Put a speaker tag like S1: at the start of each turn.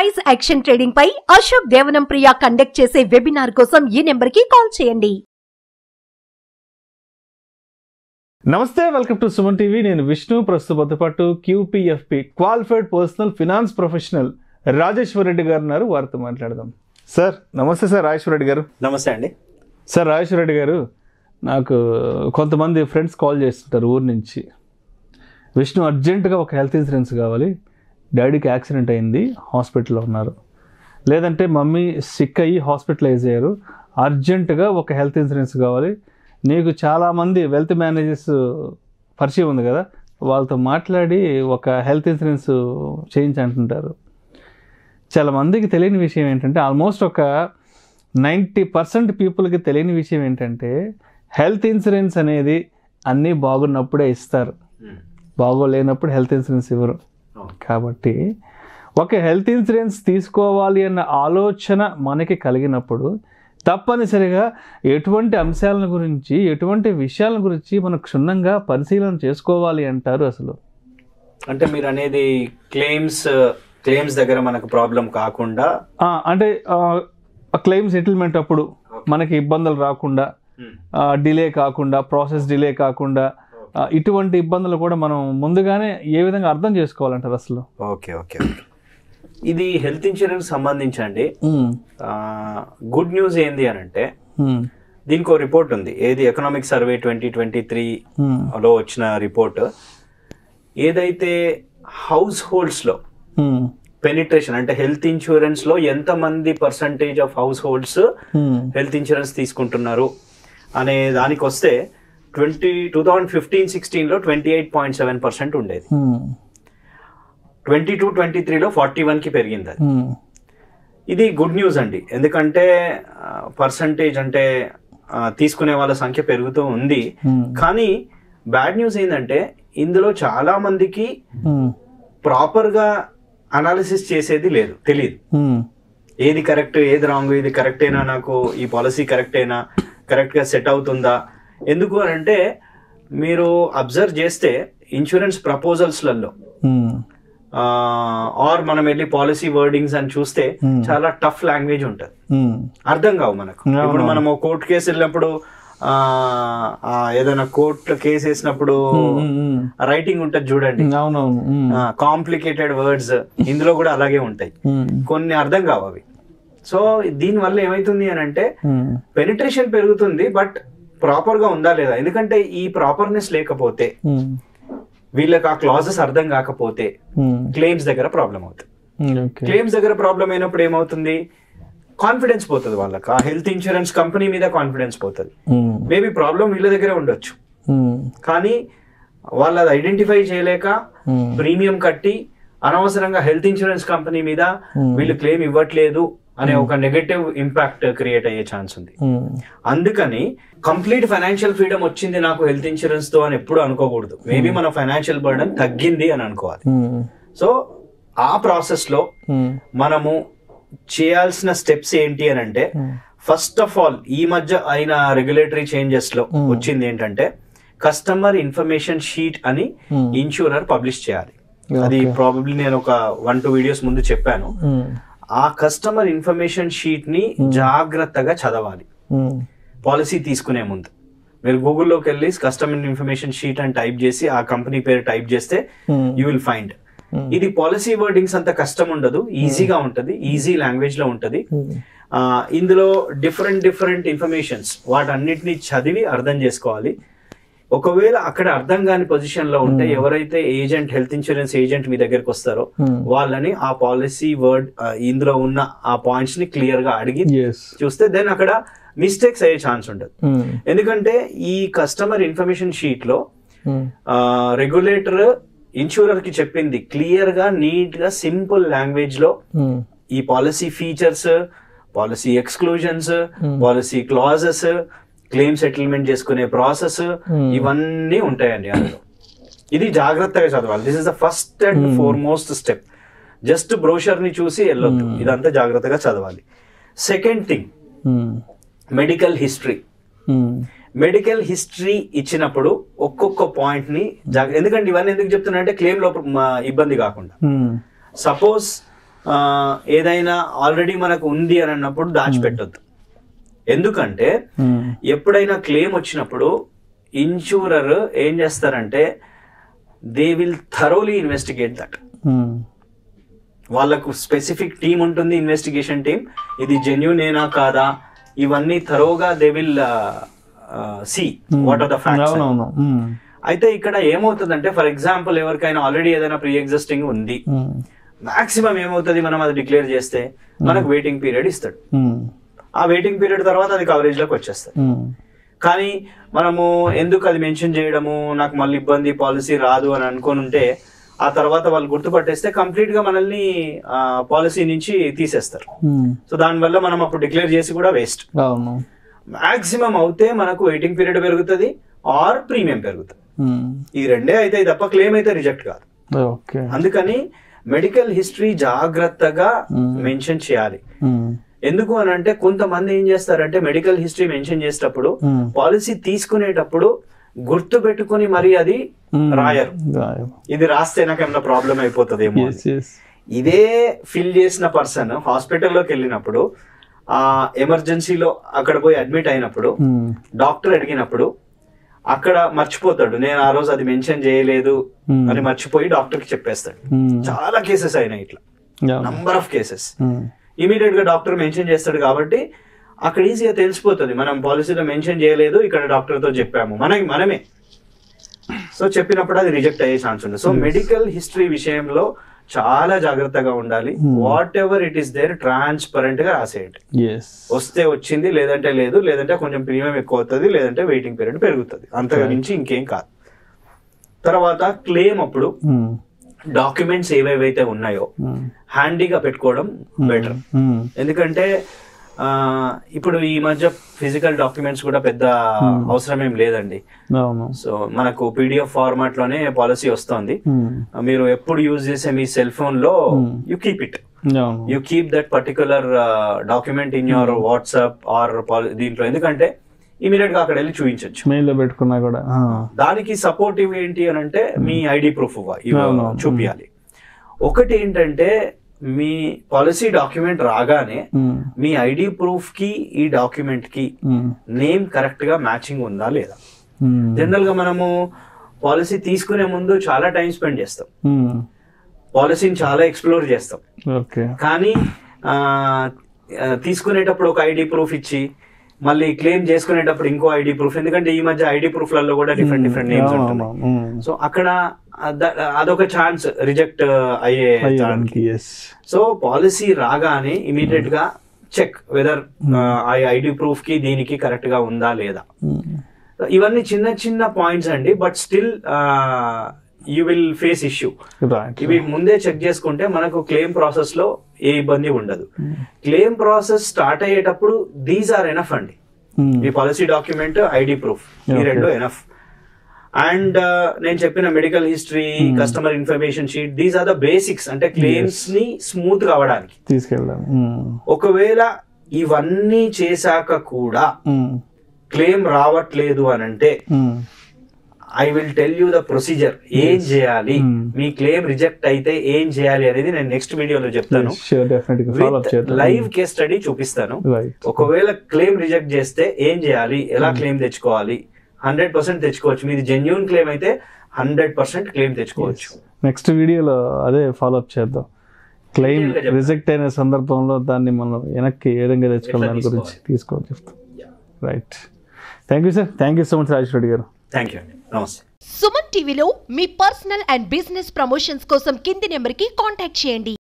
S1: Price action trading పై అశోక్ దేవనం ప్రియ conduct చేసే webinar కోసం ఈ నెంబర్ కి కాల్ చేయండి.
S2: నమస్తే, వెల్కమ్ టు సుమన్ టీవీ. నేను విష్ణు. ప్రస్తుతం పాటు QPFP qualified personal finance professional Rajeshwar Reddy గారు ఉన్నారు. వారితో మాట్లాడదాం. సార్ నమస్తే. సార్ రాజేశ్వర్ రెడ్డి గారు.
S3: నమస్తే అండి.
S2: సార్ రాజేశ్వర్ రెడ్డి గారు, నాకు కొంతమంది ఫ్రెండ్స్ కాల్ చేస్తుంటారు ఊరు నుంచి. విష్ణు, అర్జెంటుగా ఒక హెల్త్ ఇన్సూరెన్స్ కావాలి, డాడీకి యాక్సిడెంట్ అయింది, హాస్పిటల్లో ఉన్నారు, లేదంటే మమ్మీ సిక్ అయ్యి హాస్పిటలైజ్ అయ్యారు, అర్జెంటుగా ఒక హెల్త్ ఇన్సూరెన్స్ కావాలి. నీకు చాలామంది వెల్త్ మేనేజర్స్ పరిచయం ఉంది కదా, వాళ్ళతో మాట్లాడి ఒక హెల్త్ ఇన్సూరెన్స్ చేయించంటుంటారు. చాలామందికి తెలియని విషయం ఏంటంటే, ఆల్మోస్ట్ ఒక 90% పీపుల్కి తెలియని విషయం ఏంటంటే, హెల్త్ ఇన్సూరెన్స్ అనేది అన్నీ బాగున్నప్పుడే ఇస్తారు, బాగోలేనప్పుడు హెల్త్ ఇన్సూరెన్స్ ఇవ్వరు. కాబట్టి ఒక హెల్త్ ఇన్సూరెన్స్ తీసుకోవాలి అన్న ఆలోచన మనకి కలిగినప్పుడు తప్పనిసరిగా ఎటువంటి అంశాల గురించి, ఎటువంటి విషయాల గురించి మనం క్షుణ్ణంగా పరిశీలన చేసుకోవాలి అంటారు. అసలు
S3: అంటే మీరు అనేది క్లెయిమ్స్ దగ్గర మనకు ప్రాబ్లం కాకుండా,
S2: అంటే క్లెయిమ్ సెటిల్మెంట్ అప్పుడు మనకి ఇబ్బందులు రాకుండా, డిలే కాకుండా, ప్రాసెస్ డిలే కాకుండా, ఇటువంటి ఇబ్బందులు కూడా మనం ముందుగానే ఏ విధంగా అర్థం చేసుకోవాలంటారు అసలు?
S3: ఓకే, ఇది హెల్త్ ఇన్సూరెన్స్ సంబంధించండి. గుడ్ న్యూస్ ఏంది అని అంటే, దీనికి ఒక రిపోర్ట్ ఉంది. ఏది ఎకనామిక్ సర్వే 2023లో వచ్చిన రిపోర్ట్. ఏదైతే హౌస్ హోల్డ్స్ లో పెనిట్రేషన్ అంటే హెల్త్ ఇన్సూరెన్స్ లో ఎంత మంది percentage of house holds health insurance తీసుకుంటున్నారు అనే దానికి వస్తే 2015-16లో 28.7% ఉండేది. 22-23లో 41కి పెరిగింది. అది ఇది గుడ్ న్యూస్ అండి. ఎందుకంటే పర్సంటేజ్ అంటే తీసుకునే వాళ్ళ సంఖ్య పెరుగుతూ ఉంది. కానీ బ్యాడ్ న్యూస్ ఏంటంటే, ఇందులో చాలా మందికి ప్రాపర్ గా అనాలిసిస్ చేసేది లేదు, తెలియదు. ఏది కరెక్ట్, ఏది రాంగ్, ఇది కరెక్టేనా, నాకు ఈ పాలసీ కరెక్టేనా, కరెక్ట్ గా సెట్ అవుతుందా. ఎందుకు అని అంటే, మీరు అబ్జర్వ్ చేస్తే ఇన్సూరెన్స్ ప్రపోజల్స్లలో ఆర్ మనం వెళ్ళి పాలసీ వర్డింగ్స్ అని చూస్తే చాలా టఫ్ లాంగ్వేజ్ ఉంటుంది, అర్థం కావు మనకు. ఇప్పుడు మనం కోర్టు కేసు వెళ్ళినప్పుడు, ఏదైనా కోర్టు కేసు వేసినప్పుడు రైటింగ్ ఉంటుంది చూడండి, కాంప్లికేటెడ్ వర్డ్స్, ఇందులో కూడా అలాగే ఉంటాయి, కొన్ని అర్థం కావు అవి. సో దీనివల్ల ఏమైతుంది అని అంటే, పెనిట్రేషన్ పెరుగుతుంది, బట్ ప్రాపర్ గా ఉందా లేదా. ఎందుకంటే ఈ ప్రాపర్నెస్ లేకపోతే, వీళ్ళకి ఆ క్లాజెస్ అర్థం కాకపోతే క్లెయిమ్స్ దగ్గర ప్రాబ్లం అవుతుంది. క్లెయిమ్స్ దగ్గర ప్రాబ్లం అయినప్పుడు ఏమవుతుంది, కాన్ఫిడెన్స్ పోతుంది వాళ్ళకి, ఆ హెల్త్ ఇన్సూరెన్స్ కంపెనీ మీద కాన్ఫిడెన్స్ పోతుంది. మేబీ ప్రాబ్లం వీళ్ళ దగ్గరే ఉండొచ్చు, కానీ వాళ్ళు అది ఐడెంటిఫై చేయలేక ప్రీమియం కట్టి అనవసరంగా హెల్త్ ఇన్సూరెన్స్ కంపెనీ మీద వీళ్ళు క్లెయిమ్ ఇవ్వట్లేదు అనే ఒక నెగటివ్ ఇంపాక్ట్ క్రియేట్ అయ్యే ఛాన్స్ ఉంది. అందుకని కంప్లీట్ ఫైనాన్షియల్ ఫ్రీడమ్ వచ్చింది నాకు హెల్త్ ఇన్సూరెన్స్ తో అని ఎప్పుడు అనుకోకూడదు. మేబీ మన ఫైనాన్షియల్ బర్డన్ తగ్గింది అని అనుకోవాలి. సో ఆ ప్రాసెస్ లో మనము చేయాల్సిన స్టెప్స్ ఏంటి అని అంటే, ఫస్ట్ ఆఫ్ ఆల్ ఈ మధ్య అయిన రెగ్యులేటరీ చేంజెస్ లో వచ్చింది ఏంటంటే, కస్టమర్ ఇన్ఫర్మేషన్ షీట్ అని ఇన్సూరర్ పబ్లిష్ చేయాలి. అది ప్రాబబ్లీ నేను ఒక 1-2 వీడియోస్ ముందు చెప్పాను. ఆ కస్టమర్ ఇన్ఫర్మేషన్ షీట్ ని జాగ్రత్తగా చదవాలి పాలసీ తీసుకునే ముందు. మీరు గూగుల్లోకి వెళ్ళి కస్టమర్ ఇన్ఫర్మేషన్ షీట్ అని టైప్ చేసి ఆ కంపెనీ పేరు టైప్ చేస్తే యూ విల్ ఫైండ్. ఇది పాలసీ వర్డింగ్స్ అంత కష్టం ఉండదు, ఈజీగా ఉంటది, ఈజీ లాంగ్వేజ్ లో ఉంటది. ఇందులో డిఫరెంట్ ఇన్ఫర్మేషన్స్, వాటన్నిటిని చదివి అర్థం చేసుకోవాలి. ఒకవేళ అక్కడ అర్థం కాని పొజిషన్ లో ఉంటే, ఎవరైతే ఏజెంట్, హెల్త్ ఇన్సూరెన్స్ ఏజెంట్ మీ దగ్గరకు వస్తారో వాళ్ళని ఆ పాలసీ వర్డ్ ఇందులో ఉన్న ఆ పాయింట్స్ ని క్లియర్ గా అడిగి చూస్తే దెన్ అక్కడ మిస్టేక్స్ అయ్యే ఛాన్స్ ఉండదు. ఎందుకంటే ఈ కస్టమర్ ఇన్ఫర్మేషన్ షీట్ లో రెగ్యులేటర్ ఇన్సూరర్ కి చెప్పింది క్లియర్ గా, నీట్ గా, సింపుల్ లాంగ్వేజ్ లో ఈ policy features, policy exclusions, policy clauses, claim settlement చేసుకునే ప్రాసెస్, ఇవన్నీ ఉంటాయండి అందులో. ఇది జాగ్రత్తగా చదవాలి. This is the first and foremost step. Just brochure ని చూసి వెళ్ళొద్దు, ఇదంతా జాగ్రత్తగా చదవాలి. Second thing, medical history. Medical history ఇచ్చినప్పుడు ఒక్కొక్క పాయింట్ ని ఎందుకంటే ఇవన్నీ ఎందుకు చెప్తున్నా అంటే, క్లెయిమ్ లో ఇబ్బంది కాకుండా. సపోజ్ ఏదైనా ఆల్రెడీ మనకు ఉంది అని అన్నప్పుడు దాచిపెట్టొద్దు. ఎందుకంటే ఎప్పుడైనా క్లెయిమ్ వచ్చినప్పుడు ఇన్సూరర్ ఏం చేస్తారంటే they will thoroughly investigate that. వాళ్ళకు స్పెసిఫిక్ టీమ్ ఉంటుంది, ఇన్వెస్టిగేషన్ టీమ్, ఇది జెన్యూనేనా కాదా ఇవన్నీ థరోగా they will see what are the facts. అయితే ఇక్కడ ఏమవుతుందంటే ఫర్ ఎగ్జాంపుల్ ఎవరికైనా ఆల్రెడీ ఏదైనా ప్రీ ఎగ్జిస్టింగ్ ఉంది, మాక్సిమం ఏమవుతుంది మనం అది డిక్లేర్ చేస్తే మనకు వెయిటింగ్ పీరియడ్ ఇస్తాడు. ఆ వెయిటింగ్ పీరియడ్ తర్వాత అది కవరేజ్ లోకి వచ్చేస్తుంది. కానీ మనము ఎందుకు అది మెన్షన్ చేయడము, నాకు మళ్ళీ ఇబ్బంది, పాలసీ రాదు అని అనుకుని ఉంటే ఆ తర్వాత వాళ్ళు గుర్తుపట్టేస్తే కంప్లీట్ గా మనల్ని పాలసీ నుంచి తీసేస్తారు. సో దానివల్ల మనం అప్పుడు డిక్లేర్ చేసి కూడా వేస్ట్. మాక్సిమం అవుతే మనకు వెయిటింగ్ పీరియడ్ పెరుగుతుంది ఆర్ ప్రీమియం పెరుగుతుంది. ఈ రెండే అయితే తప్ప క్లెయిమ్ అయితే రిజెక్ట్ కాదు. అందుకని మెడికల్ హిస్టరీ జాగ్రత్తగా మెన్షన్ చేయాలి. ఎందుకు అని అంటే కొంతమంది ఏం చేస్తారంటే మెడికల్ హిస్టరీ మెన్షన్ చేసేటప్పుడు పాలసీ తీసుకునేటప్పుడు గుర్తు పెట్టుకుని మరి అది రాయరు. ఇది రాస్తే నాకు ఏమైనా ప్రాబ్లం అయిపోతుందేమో. ఇదే ఫిల్ చేసిన పర్సన్ హాస్పిటల్లోకి వెళ్ళినప్పుడు ఆ ఎమర్జెన్సీలో అక్కడ పోయి అడ్మిట్ అయినప్పుడు డాక్టర్ అడిగినప్పుడు అక్కడ మర్చిపోతాడు, నేను ఆ రోజు అది మెన్షన్ చేయలేదు అని మర్చిపోయి డాక్టర్ కి చెప్పేస్తాడు. చాలా కేసెస్ అయినాయి ఇట్లా, నంబర్ ఆఫ్ కేసెస్. ఇమీడియట్ గా డాక్టర్ మెన్షన్ చేస్తాడు కాబట్టి అక్కడ ఈజీగా తెలిసిపోతుంది మనం పాలసీలో మెన్షన్ చేయలేదు, ఇక్కడ డాక్టర్ తో చెప్పాము మనమే. సో చెప్పినప్పుడు అది రిజెక్ట్ అయ్యే ఛాన్స్ ఉంది. సో మెడికల్ హిస్టరీ విషయంలో చాలా జాగ్రత్తగా ఉండాలి. Whatever it is there transparent గా రాసేయండి. వస్తే వచ్చింది, లేదంటే లేదు, లేదంటే కొంచెం ప్రీమియం ఎక్కువ అవుతుంది, లేదంటే వెయిటింగ్ పీరియడ్ పెరుగుతుంది, అంతగా మించి ఇంకేం కాదు. తర్వాత క్లెయిమ్ అప్పుడు డాక్యుమెంట్స్ ఏవేవైతే ఉన్నాయో హ్యాండీగా పెట్టుకోవడం బెటర్. ఎందుకంటే ఇప్పుడు ఈ మధ్య ఫిజికల్ డాక్యుమెంట్స్ కూడా పెద్ద అవసరం ఏం లేదండి. సో మనకు పీడిఎఫ్ ఫార్మాట్ లోనే పాలసీ వస్తుంది. మీరు ఎప్పుడు యూజ్ చేసే మీ సెల్ ఫోన్ లో you keep it, you keep that particular document in your WhatsApp or దీంట్లో. ఎందుకంటే ఇమీడియట్ గా అక్కడ వెళ్ళి చూపించవచ్చు, మెయిల్ లో పెట్టుకున్నా కూడా. దానికి సపోర్టివ్ ఏంటి అని అంటే మీ ఐడి ప్రూఫ్ చూపించాలి. ఒకటి ఏంటంటే మీ పాలసీ డాక్యుమెంట్ రాగానే మీ ఐడి ప్రూఫ్ కి ఈ డాక్యుమెంట్ కి నేమ్ కరెక్ట్ గా మ్యాచింగ్ ఉందా లేదా. జనరల్ గా మనము పాలసీ తీసుకునే ముందు చాలా టైం స్పెండ్ చేస్తాం, పాలసీని చాలా ఎక్స్ప్లోర్ చేస్తాం. కానీ తీసుకునేటప్పుడు ఒక ఐడి ప్రూఫ్ ఇచ్చి మళ్ళీ క్లెయిమ్ చేసుకునేటప్పుడు ఇంకో ఐడి ప్రూఫ్, ఎందుకంటే ఈ మధ్య ఐడి ప్రూఫ్లలో కూడా డిఫరెంట్ నేమ్స్ ఉంటున్నాయి. సో అక్కడ అదొక ఛాన్స్ రిజెక్ట్ అయ్యే. సో పాలసీ రాగానే ఇమీడియట్ గా చెక్ వెదర్ ఆ ఐడి ప్రూఫ్ కి దీనికి కరెక్ట్ గా ఉందా లేదా. ఇవన్నీ చిన్న చిన్న పాయింట్స్ అండి, but still you will face issue. ఇవి ముందే చెక్ చేసుకుంటే మనకు క్లెయిమ్ ప్రాసెస్ లో ఏ ఇబ్బంది ఉండదు. క్లెయిమ్ ప్రాసెస్ స్టార్ట్ అయ్యేటప్పుడు దీస్ ఆర్ ఎనఫ్ అండి. మీ పాలసీ డాక్యుమెంట్, ఐడి ప్రూఫ్, ఈ రెండు ఎనఫ్. అండ్ నేను చెప్పిన medical history, customer information sheet, these are the basics. అంటే క్లెయిమ్స్ ని స్మూత్ గా అవడానికి తీసుకెళ్ళాం. ఒకవేళ ఇవన్నీ చేశాక కూడా క్లెయిమ్ రావట్లేదు అని అంటే I will tell you the procedure. ఏం చేయాలి, మీ క్లెయిమ్ రిజెక్ట్ అయితే ఏం చేయాలి అనేది నేను నెక్స్ట్ వీడియోలో చెప్తాను. లైవ్ కేస్ స్టడీ చూపిస్తాను. ఒకవేళ క్లెయిమ్ రిజెక్ట్ చేస్తే ఏం చేయాలి, ఎలా క్లెయిమ్ తెచ్చుకోవాలి, 100% తెచ్చుకోవచ్చు. మీది జెన్యూన్ క్లెయిమ్ అయితే 100% క్లెయిమ్ తెచ్చుకోవచ్చు.
S2: నెక్స్ట్ వీడియోలో అదే ఫాలో అప్ చేద్దాం. క్లెయిమ్ రిజెక్ట్ అయిన సందర్భంలో దాన్ని మనం వెనక్కి ఏ విధంగా తెచ్చుకోవాలి దాని గురించి తీసుకోవాలి చెప్తాం. Right, thank you sir. Thank you so much Rajesh Reddy గారు.
S3: థ్యాంక్ యూ అండి. నమస్తే.
S1: సుమన్ టీవీలో మీ పర్సనల్ అండ్ బిజినెస్ ప్రమోషన్స్ కోసం కింది నెంబర్కి కాంటాక్ట్ చేయండి.